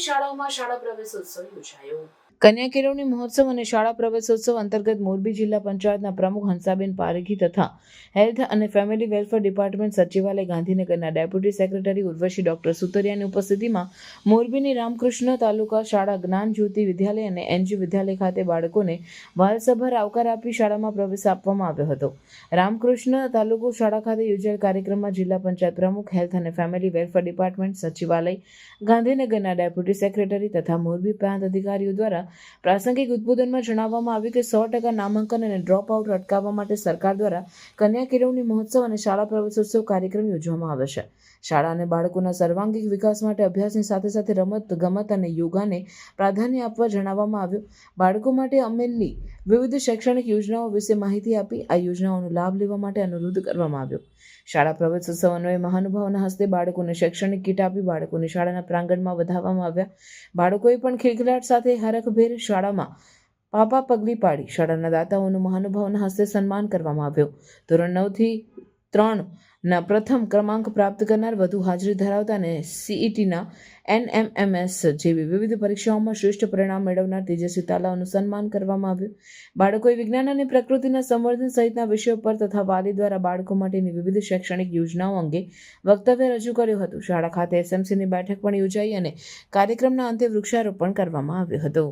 શાળાઓમાં શાળા પ્રવેશોત્સવ યોજાયો. કન્યા કેળવણી મહોત્સવ અને શાળા પ્રવેશોત્સવ અંતર્ગત મોરબી જિલ્લા પંચાયતના પ્રમુખ હંસાબેન પારેખી તથા હેલ્થ અને ફેમિલી વેલફેર ડિપાર્ટમેન્ટ સચિવાલય ગાંધીનગરના ડેપ્યુટી સેક્રેટરી ઉર્વશી ડોક્ટર સુતરિયાની ઉપસ્થિતિમાં મોરબીની રામકૃષ્ણ તાલુકા શાળા જ્ઞાન જ્યોતિ વિદ્યાલય અને એનજી વિદ્યાલય ખાતે બાળકોને વાલસભર આવકાર આપી શાળામાં પ્રવેશ આપવામાં આવ્યો હતો. રામકૃષ્ણ તાલુકા શાળા ખાતે યોજાયેલ કાર્યક્રમમાં જિલ્લા પંચાયત પ્રમુખ, હેલ્થ અને ફેમિલી વેલફેર ડિપાર્ટમેન્ટ સચિવાલય ગાંધીનગરના ડેપ્યુટી સેક્રેટરી તથા મોરબી પ્રાંત અધિકારીઓ દ્વારા પ્રાસંગિક ઉદ્બોધનમાં જણાવવામાં આવ્યું કે 100% નામાંકન અને ડ્રોપ આઉટ અટકાવવા માટે સરકાર દ્વારા કન્યા કેળવણી મહોત્સવ અને શાળા પ્રવેશોત્સવ કાર્યક્રમ યોજવામાં આવે છે. શાળા અને બાળકોના સર્વાંગીણ વિકાસ માટે અભ્યાસની સાથે સાથે રમત ગમત અને યોગાને પ્રાધાન્ય આપવા જણાવવામાં આવ્યું. બાળકો માટે અમલની વિવિધ શૈક્ષણિક યોજનાઓ વિશે માહિતી આપી આ યોજનાઓનો લાભ લેવા માટે અનુરોધ કરવામાં આવ્યો. શાળા પ્રવેશોત્સવ અન્વયે મહાનુભાવોના હસ્તે બાળકોને શૈક્ષણિક કીટ આપી બાળકોને શાળાના પ્રાંગણમાં વધાવવામાં આવ્યા. બાળકોએ પણ ખિલખિલાટ સાથે હરખભેર શાળામાં પાપા પગલી પાડી શાળાના દાતાઓનું મહાનુભાવોના હસ્તે સન્માન કરવામાં આવ્યું. ધોરણ 9 થી 3 ના પ્રથમ ક્રમાંક પ્રાપ્ત કરનાર, વધુ હાજરી ધરાવતા અને સીઈટીના NMMS જેવી વિવિધ પરીક્ષાઓમાં શ્રેષ્ઠ પરિણામ મેળવનાર તેજસ્વી તાલાઓનું સન્માન કરવામાં આવ્યું. બાળકોએ વિજ્ઞાન અને પ્રકૃતિના સંવર્ધન સહિતના વિષયો પર તથા વાલી દ્વારા બાળકો માટેની વિવિધ શૈક્ષણિક યોજનાઓ અંગે વક્તવ્ય રજૂ કર્યું હતું. શાળા ખાતે SMCની બેઠક પણ યોજાઈ અને કાર્યક્રમના અંતે વૃક્ષારોપણ કરવામાં આવ્યું હતું.